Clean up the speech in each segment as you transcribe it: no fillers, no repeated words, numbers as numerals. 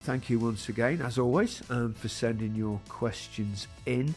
Thank you once again, as always, for sending your questions in.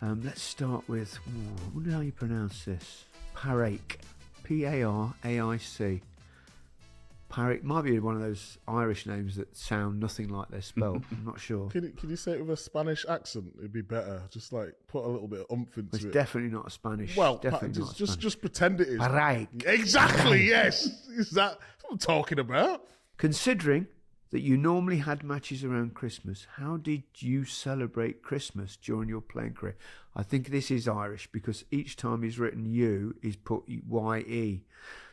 Let's start with, I wonder how you pronounce this. Paraic. P-A-R-A-I-C. Paraic might be one of those Irish names that sound nothing like they're spelled. I'm not sure. Can you say it with a Spanish accent? It'd be better. Just like put a little bit of oomph into it. It's definitely not a Spanish. Well, just pretend it is. Paraic. Exactly. Yes. Is that what I'm talking about? Considering that you normally had matches around Christmas, how did you celebrate Christmas during your playing career? I think this is Irish because each time he's written you, he's put Y-E.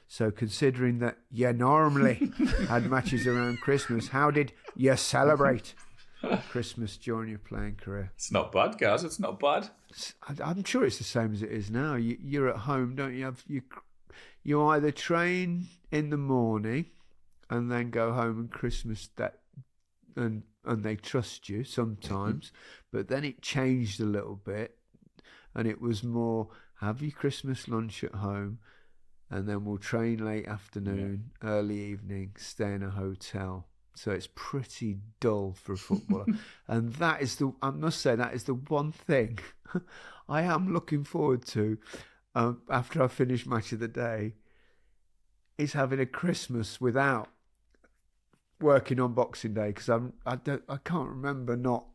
So considering that you normally had matches around Christmas, how did you celebrate Christmas during your playing career? It's not bad, guys. It's not bad. I'm sure it's the same as it is now. You're at home, don't you? You either train in the morning and then go home on Christmas and they trust you sometimes, but then it changed a little bit, and it was more have your Christmas lunch at home. And then we'll train late afternoon, early evening, stay in a hotel. So it's pretty dull for a footballer. And I must say, that is the one thing I am looking forward to after I finish match of the day, is having a Christmas without working on Boxing Day, because I can't remember not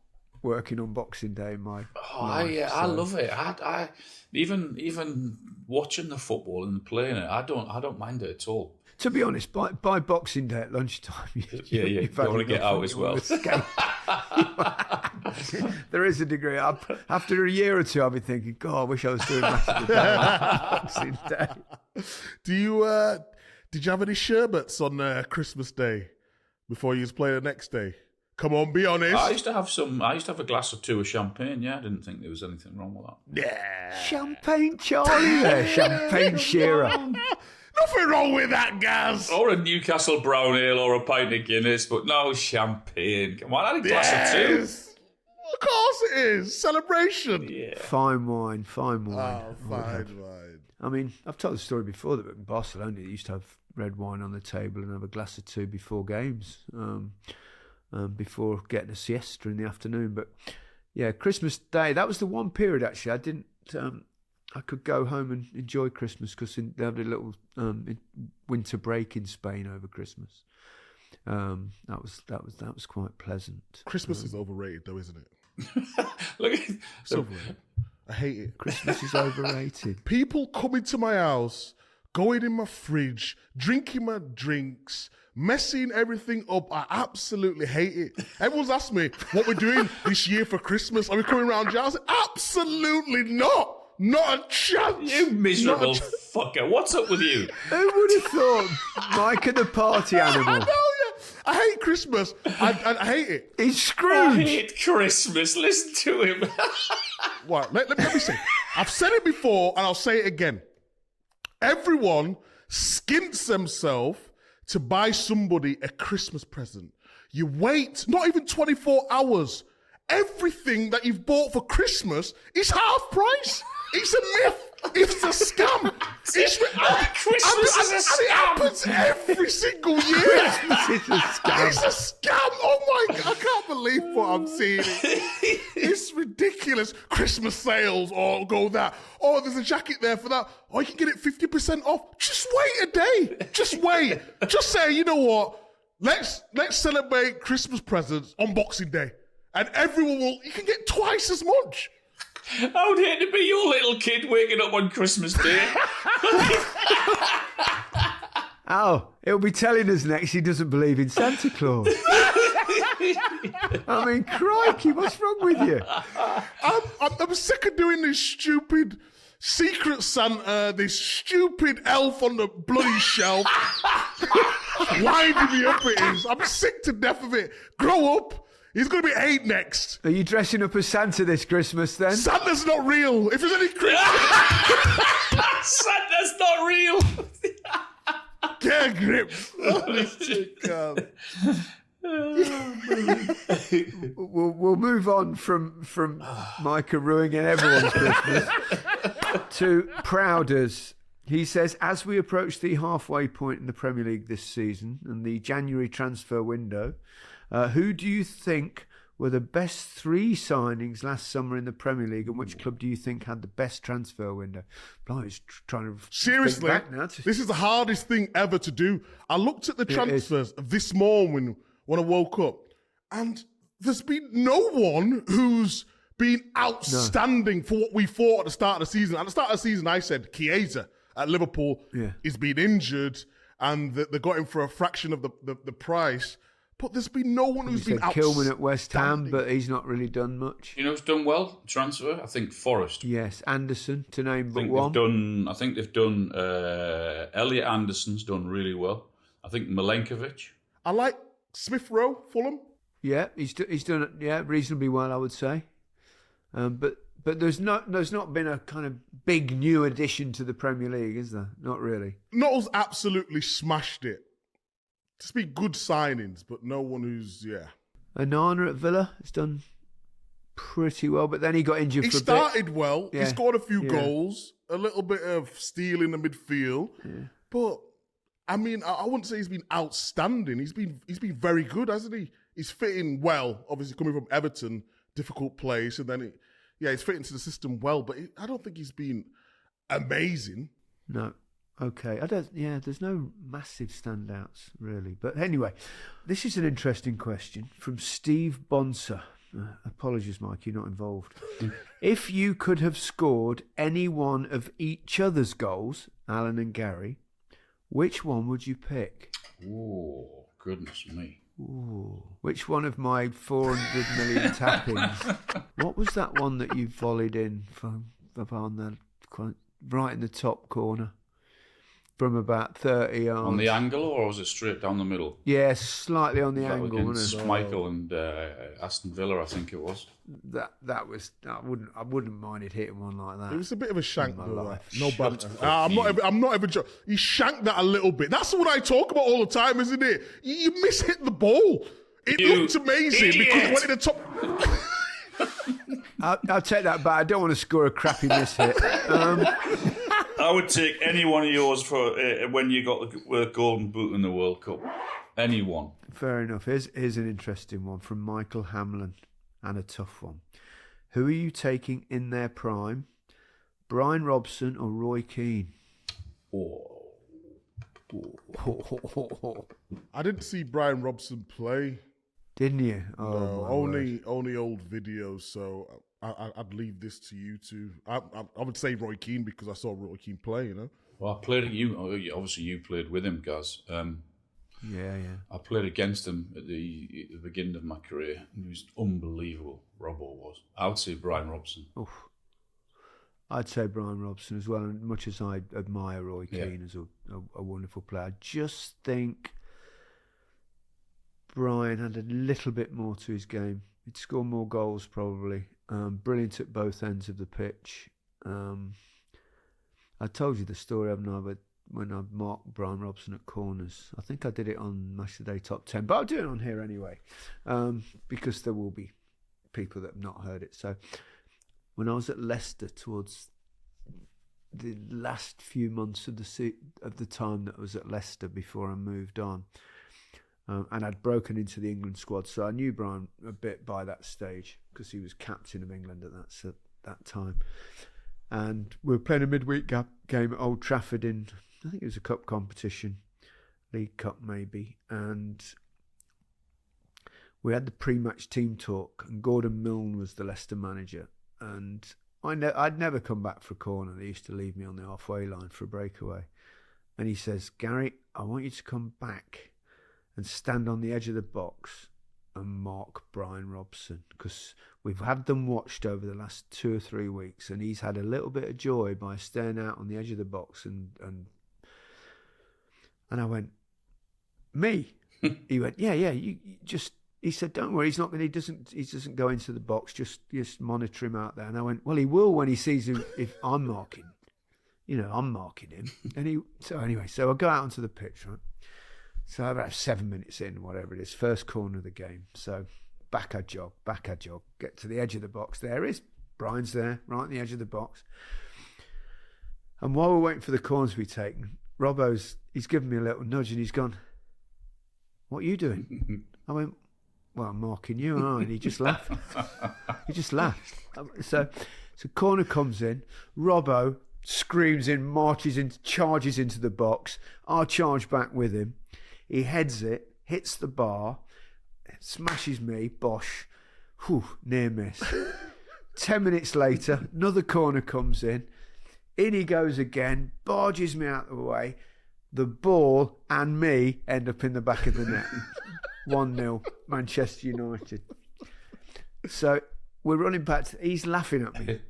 working on Boxing Day in my life. I love it. I even watching the football and playing it, I don't mind it at all. To be honest, by Boxing Day at lunchtime, you want to get out as well. There is a degree. After a year or two, I'll be thinking, God, I wish I was doing match of the day on Boxing Day. Did you have any sherbets on Christmas Day before you was playing the next day? Come on, be honest. I used to have a glass or two of champagne. Yeah, I didn't think there was anything wrong with that. Yeah, champagne Charlie there, champagne Shearer. Nothing wrong with that, Gaz. Or a Newcastle brown ale or a pint of Guinness, but no champagne. Come on, I had a glass or two. Of course it is. Celebration. Yeah. Fine wine. Oh, fine wine. I mean, I've told the story before that in Barcelona they used to have red wine on the table and have a glass or two before games. Before getting a siesta in the afternoon. But yeah, Christmas Day, that was the one period actually I could go home and enjoy Christmas because they had a little winter break in Spain over Christmas. That was quite pleasant. Christmas is overrated though, isn't it? Look, it's overrated. I hate it. Christmas is overrated. People coming to my house, going in my fridge, drinking my drinks, messing everything up. I absolutely hate it. Everyone's asked me what we're doing this year for Christmas. Are we coming around your house? Absolutely not. Not a chance. You miserable fucker. What's up with you? Who would have thought Micah the party animal? I know, yeah. I hate Christmas. I hate it. He's Scrooge. I hate Christmas. Listen to him. What? Let me say. I've said it before and I'll say it again. Everyone skints themselves to buy somebody a Christmas present. You wait, not even 24 hours. Everything that you've bought for Christmas is half price. It's a myth. It's a scam. Christmas is a scam. And it happens every single year. It's a scam. It's a scam. Oh my God. I can't believe what I'm seeing. It's ridiculous. Christmas sales, or go that. Oh, there's a jacket there for that. Oh, you can get it 50% off. Just wait a day. Just wait. Just say, you know what? Let's celebrate Christmas presents on Boxing Day. And everyone you can get twice as much. I would hate to be your little kid waking up on Christmas Day. Oh, he'll be telling us next he doesn't believe in Santa Claus. I mean, crikey, what's wrong with you? I'm sick of doing this stupid Secret Santa, this stupid elf on the bloody shelf. Winding me up it is. I'm sick to death of it. Grow up. He's going to be 8 next. Are you dressing up as Santa this Christmas then? Santa's not real. If there's any Santa's not real. Get a grip. God. We'll move on from Micah ruining everyone's Christmas to Prouders. He says, as we approach the halfway point in the Premier League this season and the January transfer window Who do you think were the best 3 signings last summer in the Premier League, and which club do you think had the best transfer window? Blimey, he's trying to Seriously, think back now this is the hardest thing ever to do. I looked at the transfers this morning when I woke up, and there's been no one who's been outstanding for what we thought at the start of the season. At the start of the season, I said Chiesa at Liverpool is being injured, and they got him for a fraction of the price. But there's been no one who's been outstanding. Kilman at West Ham, but he's not really done much. You know who's done well? Transfer? I think Forest. Yes, Anderson, to name but one. I think they've done... Elliot Anderson's done really well. I think Milenkovic. I like Smith Rowe, Fulham. Yeah, he's done it reasonably well, I would say. But there's not been a kind of big new addition to the Premier League, is there? Not really. Nuttall's absolutely smashed it. Just be good signings, but no one who's, Onana at Villa has done pretty well, but then he got injured for a bit. He started well. Yeah. He scored a few goals, a little bit of steel in the midfield. Yeah. But, I mean, I wouldn't say he's been outstanding. He's been very good, hasn't he? He's fitting well, obviously coming from Everton, difficult place, and then, he's fitting into the system well, but I don't think he's been amazing. No. Okay, there's no massive standouts, really. But anyway, this is an interesting question from Steve Bonser. Apologies, Mike, you're not involved. If you could have scored any one of each other's goals, Alan and Gary, which one would you pick? Oh, goodness me. Ooh, which one of my 400 million tappings? What was that one that you volleyed in from right in the top corner? From about 30 yards. On the angle, or was it straight down the middle? Yeah, slightly on the angle. Against Michael and Aston Villa, I think it was. That was. I wouldn't mind it hitting one like that. It was a bit of a shank, though. No banter. I'm not even joking. He shanked that a little bit. That's what I talk about all the time, isn't it? You mishit the ball. It looked amazing because it went in the top. I'll take that back. I don't want to score a crappy miss hit. I would take any one of yours for when you got the golden boot in the World Cup. Anyone. Fair enough. Here's an interesting one from Michael Hamlin, and a tough one. Who are you taking in their prime? Bryan Robson or Roy Keane? I didn't see Bryan Robson play. Didn't you? No, only old videos, so I'd leave this to you two. I would say Roy Keane because I saw Roy Keane play, you know. Well, I played obviously you played with him, Gaz. Yeah. I played against him at the beginning of my career. He was unbelievable, Robbo was. I would say Bryan Robson. Oof. I'd say Bryan Robson as well, and much as I admire Roy Keane as a wonderful player, I just think Bryan had a little bit more to his game. He'd score more goals probably. Brilliant at both ends of the pitch. I told you the story, haven't I, but when I marked Bryan Robson at corners. I think I did it on Match of the Day Top 10, but I'll do it on here anyway, because there will be people that have not heard it. So when I was at Leicester towards the last few months of the time that I was at Leicester before I moved on, and I'd broken into the England squad, so I knew Bryan a bit by that stage because he was captain of England at that time. And we were playing a midweek game at Old Trafford in, I think it was a cup competition, League Cup maybe, and we had the pre-match team talk, and Gordon Milne was the Leicester manager, and I'd never come back for a corner. They used to leave me on the halfway line for a breakaway, and he says, "Gary, I want you to come back and stand on the edge of the box and mark Bryan Robson, because we've had them watched over the last 2 or 3 weeks, and he's had a little bit of joy by staying out on the edge of the box." And I went, "Me?" He went, "Yeah. You just." He said, "Don't worry, he's not going. He doesn't go into the box. Just monitor him out there." And I went, "Well, he will when he sees him. If I'm marking, I'm marking him." And so I go out onto the pitch, right? So about 7 minutes in, whatever it is, first corner of the game. So back I jog, get to the edge of the box. There is Bryan's there, right on the edge of the box. And while we're waiting for the corners to be taken, he's given me a little nudge and he's gone, "What are you doing?" I went, well, I'm marking you, aren't I? And he just laughed. He just laughed. So corner comes in. Robbo screams in, charges into the box. I charge back with him. He heads it, hits the bar, smashes me, bosh. Whew, near miss. 10 minutes later, another corner comes in. In he goes again, barges me out of the way. The ball and me end up in the back of the net. 1-0, Manchester United. So we're running back. He's laughing at me,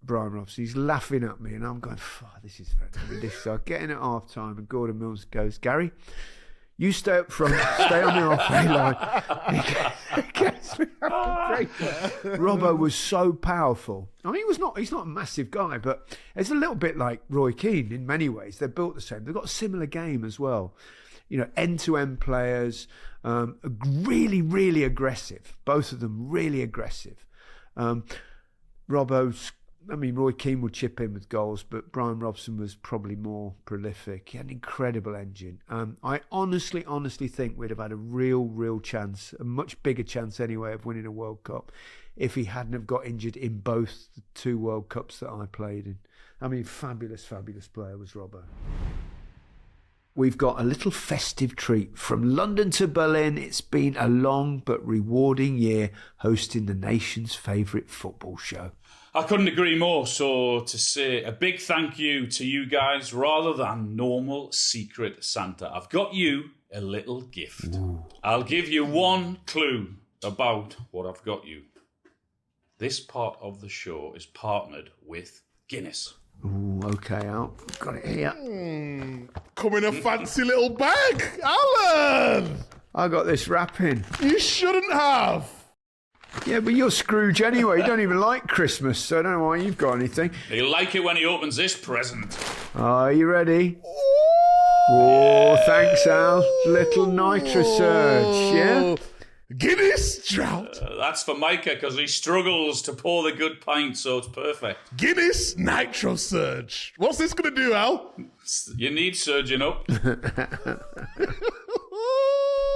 Bryan Robson. He's laughing at me, and I'm going, this is very ridiculous. So I get in at half time, and Gordon Mills goes, Gary, you stay up front, stay on the halfway line. He gets me up the break. Robbo was so powerful. I mean, he's not a massive guy, but it's a little bit like Roy Keane in many ways. They're built the same. They've got a similar game as well. You know, end-to-end players, really, really aggressive. Both of them really aggressive. Roy Keane would chip in with goals, but Bryan Robson was probably more prolific. He had an incredible engine. I honestly think we'd have had a real chance, a much bigger chance anyway, of winning a World Cup if he hadn't have got injured in both the 2 World Cups that I played in. I mean, fabulous player was Robbo. We've got a little festive treat. From London to Berlin, it's been a long but rewarding year hosting the nation's favourite football show. I couldn't agree more. So to say a big thank you to you guys rather than normal Secret Santa. I've got you a little gift. Ooh. I'll give you one clue about what I've got you. This part of the show is partnered with Guinness. Ooh, okay, Al. Got it here. Come in a fancy little bag. Alan! I got this wrapping. You shouldn't have. Yeah, but you're Scrooge anyway. You don't even like Christmas, so I don't know why you've got anything. He'll like it when he opens this present. Are you ready? Oh, thanks, Al. Little nitro surge, yeah? Guinness Drought. That's for Micah because he struggles to pour the good pint, so it's perfect. Guinness Nitro Surge. What's this going to do, Al? You need surging up.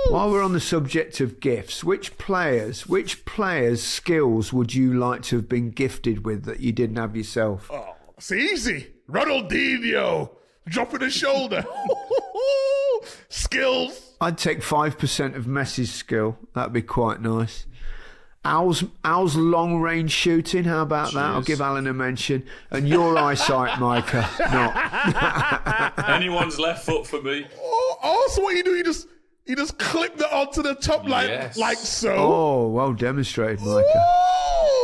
While we're on the subject of gifts, which players' skills would you like to have been gifted with that you didn't have yourself? Oh, it's easy. Ronaldinho. Dropping a shoulder. Skills. I'd take 5% of Messi's skill. That'd be quite nice. Al's long-range shooting, how about that? I'll give Alan a mention. And your eyesight, Micah, not. Anyone's left foot for me. Oh, so what you do, you just clip that onto the top like so. Oh, well demonstrated, Micah.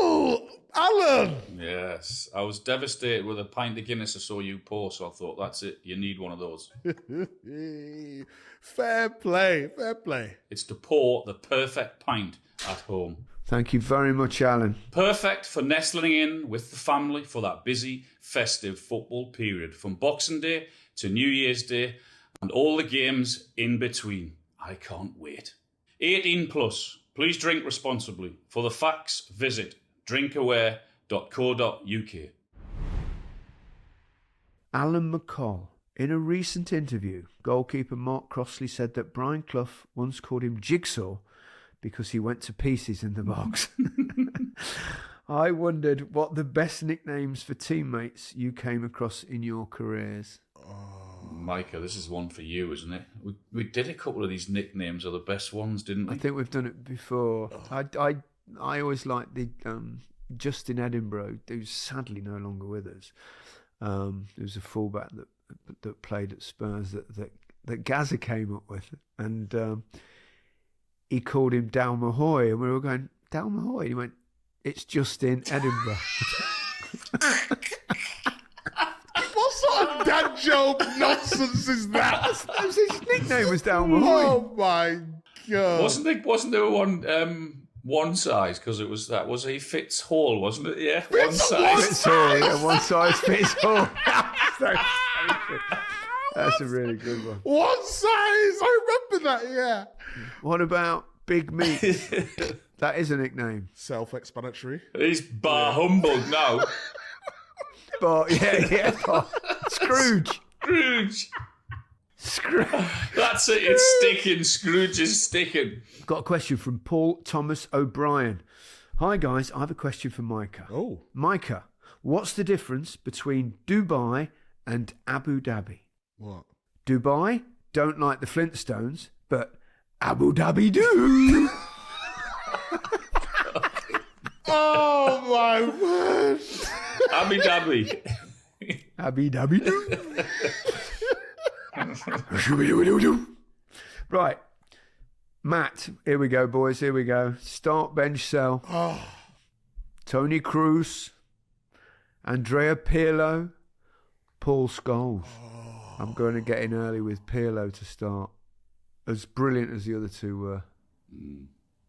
Ooh, Alan. Yes, I was devastated with a pint of Guinness I saw you pour, so I thought, that's it, you need one of those. Fair play. It's to pour the perfect pint at home. Thank you very much, Alan. Perfect for nestling in with the family for that busy, festive football period, from Boxing Day to New Year's Day and all the games in between. I can't wait. 18 plus. Please drink responsibly. For the facts, visit drinkaware.co.uk. Alan McCall. In a recent interview, goalkeeper Mark Crossley said that Brian Clough once called him Jigsaw because he went to pieces in the box. I wondered what the best nicknames for teammates you came across in your careers. Micah, this is one for you, isn't it? We did a couple of these nicknames are the best ones, didn't we? I think we've done it before. I always liked the Justin Edinburgh, who's sadly no longer with us. There was a fullback that played at Spurs that Gazza came up with, and he called him Dal Mahoy, and we were going, Dal Mahoy? And he went, it's Justin Edinburgh. What sort of dad joke nonsense is that? His nickname was Dal Mahoy. Oh my God. Wasn't there one size, because it was that, was he Fitz Hall, wasn't it? Yeah, one size. Fitz Hall, yeah, one size fits all. That's a really good one. One size, I remember that, yeah. What about Big Meat? That is a nickname. Self-explanatory. He's bar humbug now. But yeah. Scrooge. That's it. It's sticking. Scrooge is sticking. Got a question from Paul Thomas O'Brien. Hi guys, I have a question for Micah. Oh. Micah, what's the difference between Dubai and Abu Dhabi? What? Dubai don't like the Flintstones, but Abu Dhabi do. Oh my word! Abu Dhabi. Abu Dhabi do. Right. Matt, here we go, boys. Here we go. Start, bench, sell. Oh. Tony Cruz, Andrea Pirlo, Paul Scholes. Oh. I'm going to get in early with Pirlo to start. As brilliant as the other two were.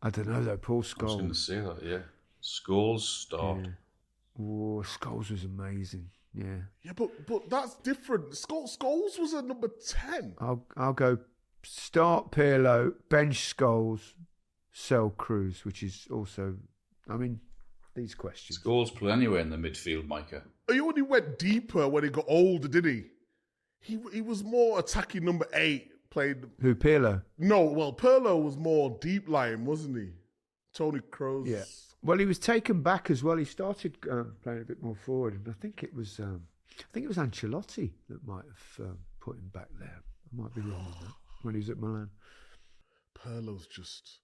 I don't know though, Paul I was going to Scholes. say that, yeah. Scholes start. Yeah. Oh, Scholes was amazing. Yeah. Yeah, but that's different. Scholes was a number 10. I'll go start Pirlo, bench Scholes, sell Cruz, which is also, I mean, these questions. Scholes play anywhere in the midfield, Micah. He only went deeper when he got older, didn't he? He was more attacking number 8. Played. Who, Pirlo? No, well, Pirlo was more deep lying, wasn't he? Tony Kroos. Yeah. Well, he was taken back as well. He started playing a bit more forward, and I think it was Ancelotti that might have put him back there. I might be wrong on that when he was at Milan. Pirlo's just.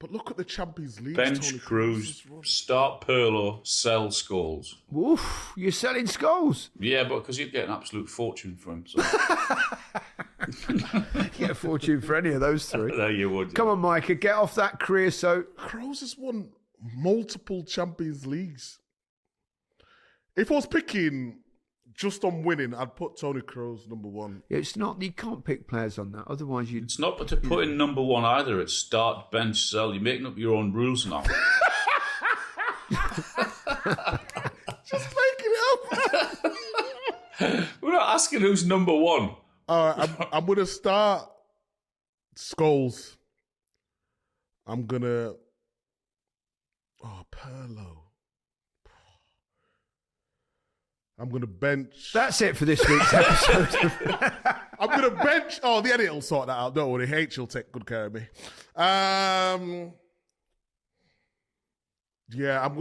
But look at the Champions League. Bench Cruz, start Pirlo, sell Scholes. Woof! You're selling Scholes. Yeah, but because you'd get an absolute fortune for him. So. Get a fortune for any of those three. There you would. Come on, Micah, get off that creosote. Kroos has won multiple Champions Leagues. If I was picking just on winning, I'd put Tony Kroos number 1. It's not. You can't pick players on that. Otherwise, you. It's not to put in number 1 either. It's start, bench, sell. You're making up your own rules now. Just making it up. We're not asking who's number 1. I'm going to start Scholes. I'm going to... Oh, Pirlo. I'm going to bench... That's it for this week's episode. I'm going to bench... Oh, the edit will sort that out. Don't worry. H will take good care of me. Yeah, I'm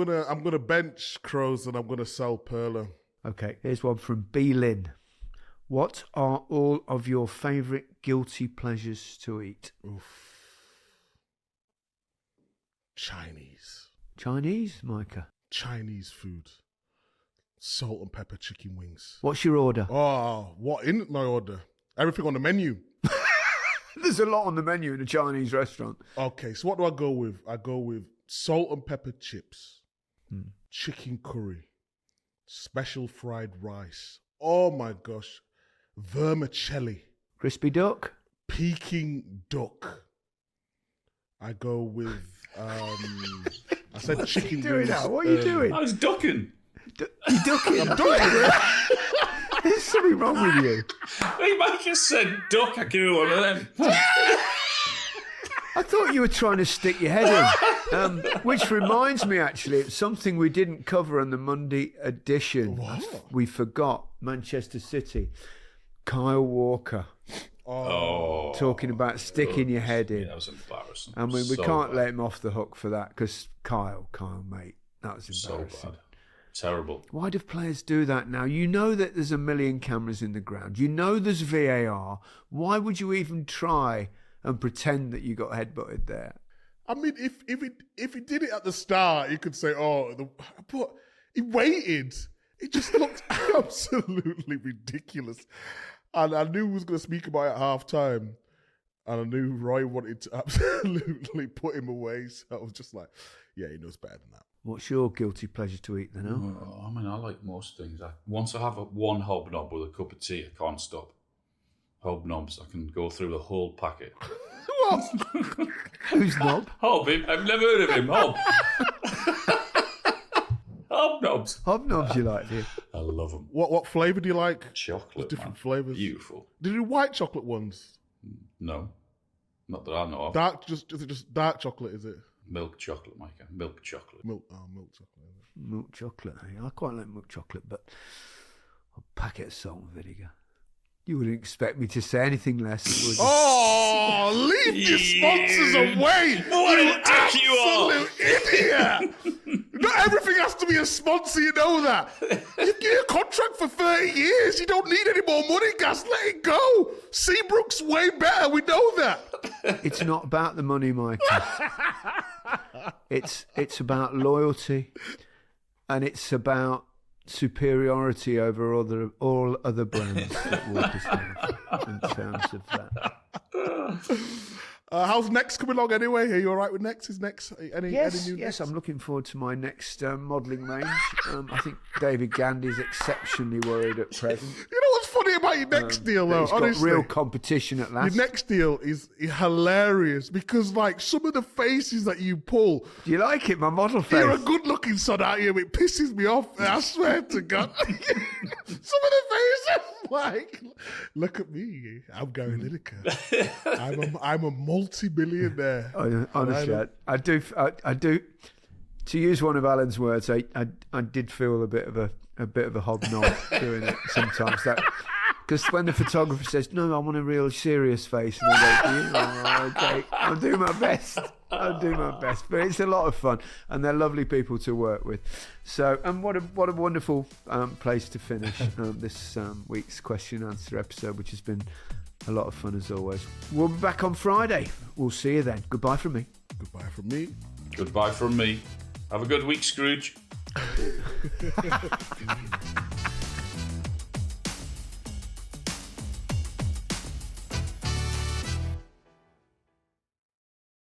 gonna bench Kroos and I'm going to sell Pirlo. Okay, here's one from B. Lynn. What are all of your favourite guilty pleasures to eat? Oof. Chinese. Chinese, Micah? Chinese food. Salt and pepper chicken wings. What's your order? Oh, what in my order? Everything on the menu. There's a lot on the menu in a Chinese restaurant. Okay, so what do I go with? I go with salt and pepper chips, chicken curry, special fried rice. Oh my gosh. Vermicelli. Crispy duck? Peking duck. I go with, I said chicken What are you doing wings. now? What are you doing? I was ducking. You're ducking. I'm ducking. There's something wrong with you. Hey, Micah said duck. I give you one of them. I thought you were trying to stick your head in. Which reminds me, actually, it's something we didn't cover on the Monday edition. What? We forgot Manchester City. Kyle Walker. Oh. Talking about sticking your head in. Yeah, that was embarrassing. I mean, we So can't bad. let him off the hook for that because Kyle, mate, that was So embarrassing. bad. Terrible. Why do players do that now? You know that there's a million cameras in the ground. You know there's VAR. Why would you even try and pretend that you got headbutted there? I mean, if he did it at the start, you could say, but he waited. It just looked absolutely ridiculous. And I knew he was going to speak about it at half time. And I knew Roy wanted to absolutely put him away. So I was just like, yeah, he knows better than that. What's your guilty pleasure to eat then, Al? Oh, I mean, I like most things. Once I have one hobnob with a cup of tea, I can't stop. Hobnobs, I can go through the whole packet. What? Who's knob? Hob, I've never heard of him. Hob. Hobnobs. Hobnobs you like, do you? I love them. What flavour do you like? Chocolate, Different man. flavours. Beautiful. Did you do white chocolate ones? No, not that I know of. Dark, is it just dark chocolate, is it? Milk chocolate, Micah. Milk chocolate. Milk chocolate. Milk chocolate. I quite like milk chocolate, but a packet of salt and vinegar. You wouldn't expect me to say anything less, would you? Oh, leave your sponsors away! What You a dick you are! absolute idiot! Not everything has to be a sponsor, you know that. You've got a contract for 30 years. You don't need any more money, Gas. Let it go. Seabrook's way better. We know that. It's not about the money, Micah. It's about loyalty, and it's about superiority over all other brands that Walkers have in terms of that. How's Next coming along anyway? Are you all right with Next? Is Next any new Yes, Next? I'm looking forward to my next modelling range. I think David Gandy's exceptionally worried at present. You know what's funny about your Next deal, though? He's got Honestly, real competition at last. your Next deal is hilarious because, like, some of the faces that you pull. Do you like it, my model face? You're a good-looking son, aren't you? It pisses me off. I swear to God. Some of the faces, like, look at me. I'm Gary Lineker. I'm a multi-billionaire. Honestly, I do. To use one of Alan's words, I did feel a bit of a hobnob doing it sometimes. That because when the photographer says, "No, I want a real serious face," and I go, "Okay, I'll do my best. But it's a lot of fun, and they're lovely people to work with. So, and what a wonderful place to finish this week's question and answer episode, which has been a lot of fun as always. We'll be back on Friday. We'll see you then. Goodbye from me. Goodbye from me. Goodbye from me. Have a good week, Scrooge.